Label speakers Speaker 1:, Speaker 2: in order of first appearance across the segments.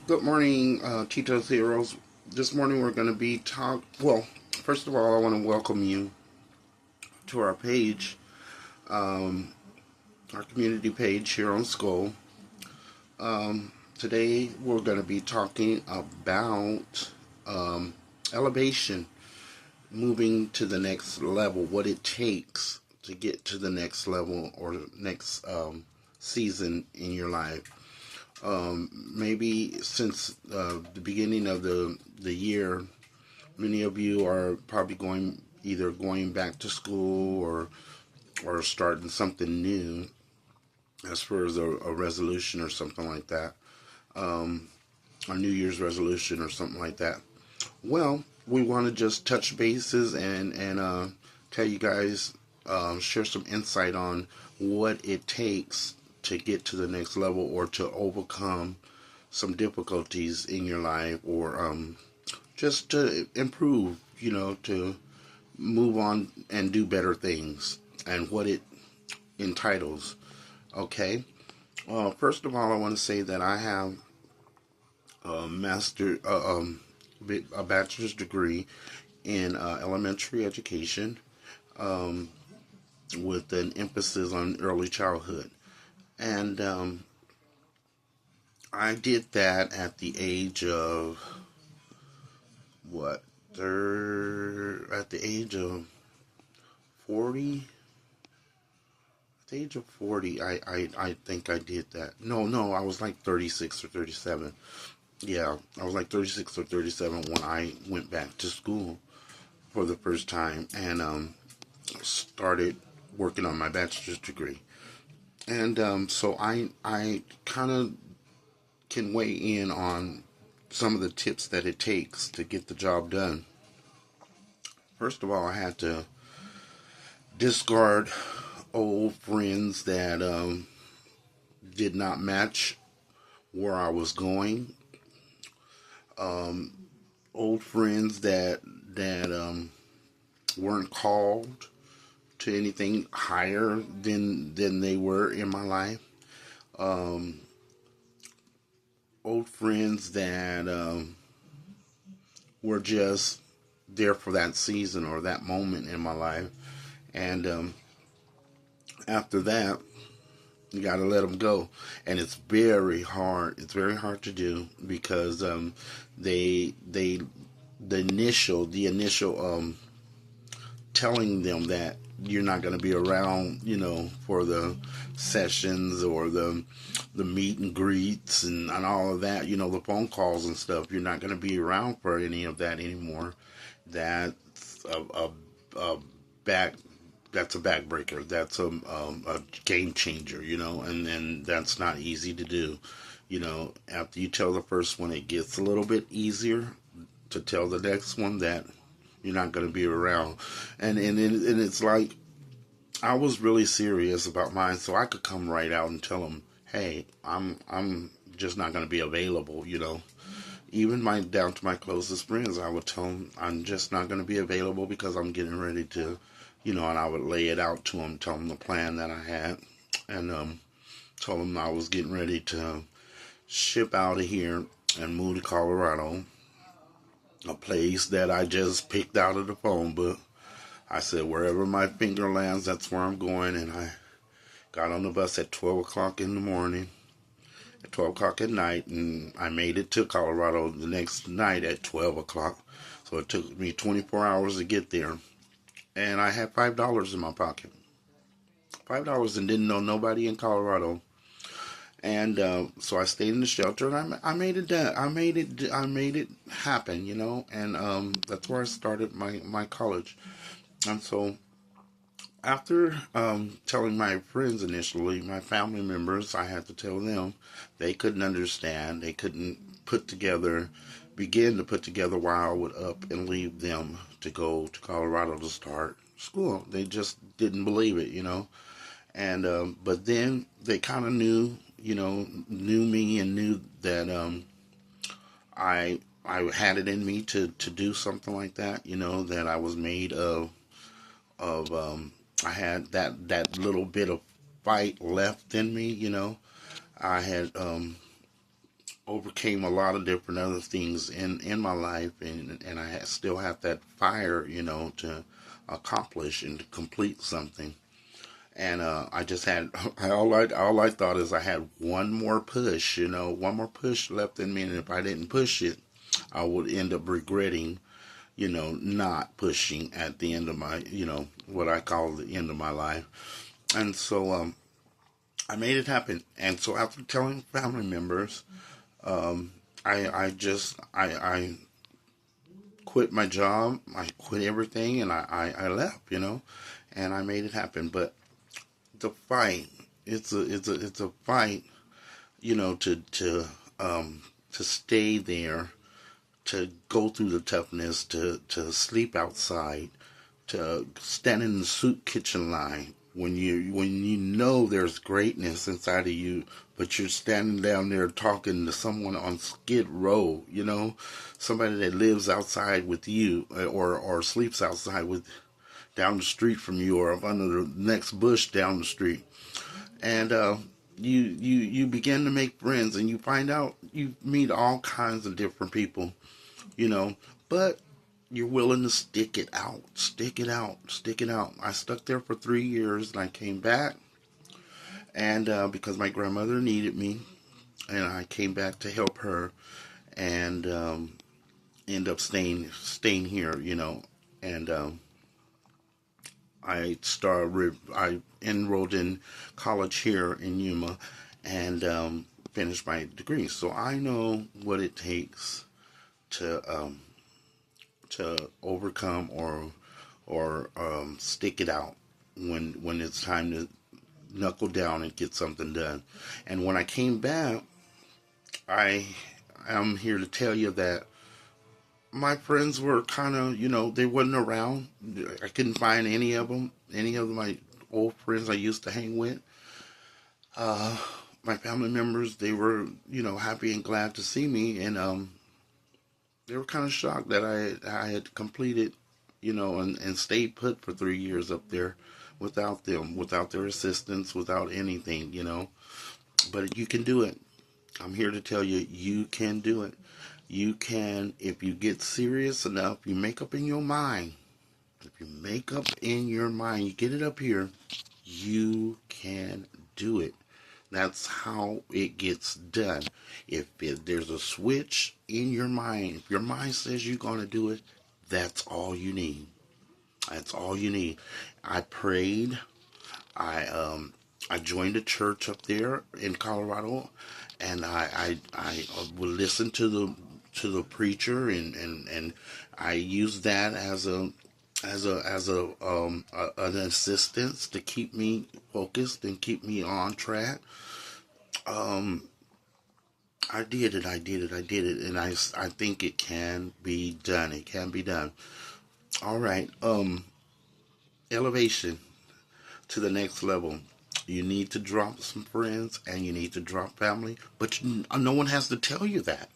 Speaker 1: Good morning, Tito's Heroes. This morning we're going to be Well, first of all, I want to welcome you to our page, um, our community page here on Skull. Today we're going to be talking about um, elevation, moving to the next level, what it takes to get to the next level or next season in your life. Maybe since the beginning of the year, many of you are probably going back to school or starting something new as far as a resolution or something like that, um, a New Year's resolution or something like that. Well, we want to just touch bases and tell you guys, share some insight on what it takes to get to the next level or to overcome some difficulties in your life or just to improve, to move on and do better things and what it entitles. Okay. First of all, I want to say that I have a bachelor's degree in elementary education, um, with an emphasis on early childhood. And I did that at the age of what? At the age of 40, at the age of 40, I think I did that. No, I was like 36 or 37. Yeah, I was like 36 or 37 when I went back to school for the first time and started working on my bachelor's degree. And so I kind of can weigh in on some of the tips that it takes to get the job done. First of all, I had to discard old friends that did not match where I was going. Um, Old friends that weren't called to anything higher than they were in my life. Um, Old friends that were just there for that season or that moment in my life, and after that, you got to let them go, and it's very hard. It's very hard to do because they the initial telling them that you're not going to be around, for the sessions or the meet and greets and all of that, the phone calls and stuff. You're not going to be around for any of that anymore. That's a back. That's a backbreaker. That's a game changer, and that's not easy to do. After you tell the first one, it gets a little bit easier to tell the next one that you're not going to be around. And it's like I was really serious about mine, so I could come right out and tell them, "Hey, I'm just not going to be available." Even my down to my closest friends, I would tell them I'm just not going to be available because I'm getting ready to, and I would lay it out to them, tell them the plan that I had, and told them I was getting ready to ship out of here and move to Colorado, a place that I just picked out of the phone book. I said, wherever my finger lands, that's where I'm going. And I got on the bus at 12 o'clock in the morning, at 12 o'clock at night, and I made it to Colorado the next night at 12 o'clock. So it took me 24 hours to get there. And I had $5 in my pocket. $5 and didn't know nobody in Colorado. And so I stayed in the shelter, and I made it done. I made it happen, And that's where I started my college. And so after telling my friends initially, my family members, I had to tell them they couldn't understand. They couldn't begin to put together why I would up and leave them to go to Colorado to start school. They just didn't believe it. And but then they kind of knew me and knew that I had it in me to do something like that. That I was made of. I had that little bit of fight left in me. I had overcame a lot of different other things in my life, and still have that fire, to accomplish and to complete something. And I just had all I thought is I had one more push, one more push left in me, and if I didn't push it, I would end up regretting, not pushing at the end of my, what I call the end of my life. And so I made it happen. And so after telling family members, I quit my job, I quit everything, and I left, and I made it happen. But the fight, it's a fight, to stay there, to go through the toughness, to sleep outside, to stand in the soup kitchen line when you know there's greatness inside of you, but you're standing down there talking to someone on Skid Row, somebody that lives outside with you, or sleeps outside with down the street from you, or up under the next bush down the street, and you begin to make friends, and you find out you meet all kinds of different people, but you're willing to stick it out, stick it out, stick it out. I stuck there for 3 years, and I came back, and because my grandmother needed me, and I came back to help her, and end up staying here, and I enrolled in college here in Yuma, and finished my degree. So I know what it takes to overcome or stick it out when it's time to knuckle down and get something done. And when I came back, I am here to tell you that my friends were kind of, they wasn't around. I couldn't find any of them, any of my old friends I used to hang with. Uh, my family members, they were, happy and glad to see me, and they were kind of shocked that I had completed, and stayed put for 3 years up there without them, without their assistance, without anything, But you can do it. I'm here to tell you, you can do it. You can, if you get serious enough, you make up in your mind. If you make up in your mind, you get it up here, you can do it. That's how it gets done. If there's a switch in your mind, if your mind says you're going to do it, that's all you need. That's all you need. I prayed. I joined a church up there in Colorado, and I would listen to the preacher, and I used that as an assistance to keep me focused and keep me on track. Um, I did it. I did it. I did it, and I think it can be done. It can be done. All right. Elevation to the next level. You need to drop some friends, and you need to drop family, but no one has to tell you that.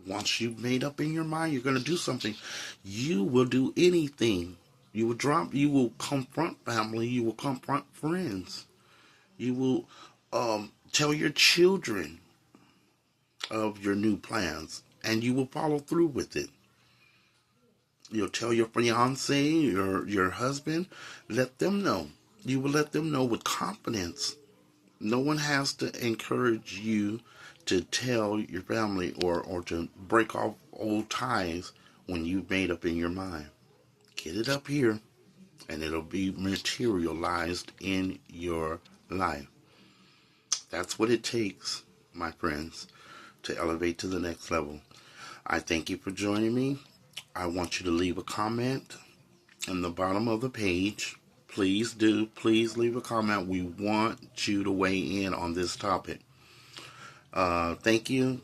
Speaker 1: Once you've made up in your mind you're going to do something, you will do anything. You will confront family, you will confront friends, you will tell your children of your new plans, and you will follow through with it. You'll tell your fiance, your husband, let them know. You will let them know with confidence. No one has to encourage you to tell your family, or to break off old ties when you've made up in your mind. Get it up here, and it'll be materialized in your life. That's what it takes, my friends, to elevate to the next level. I thank you for joining me. I want you to leave a comment in the bottom of the page. Please do. Please leave a comment. We want you to weigh in on this topic. Thank you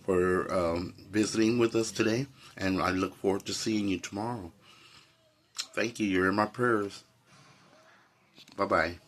Speaker 1: for visiting with us today, and I look forward to seeing you tomorrow. Thank you. You're in my prayers. Bye-bye.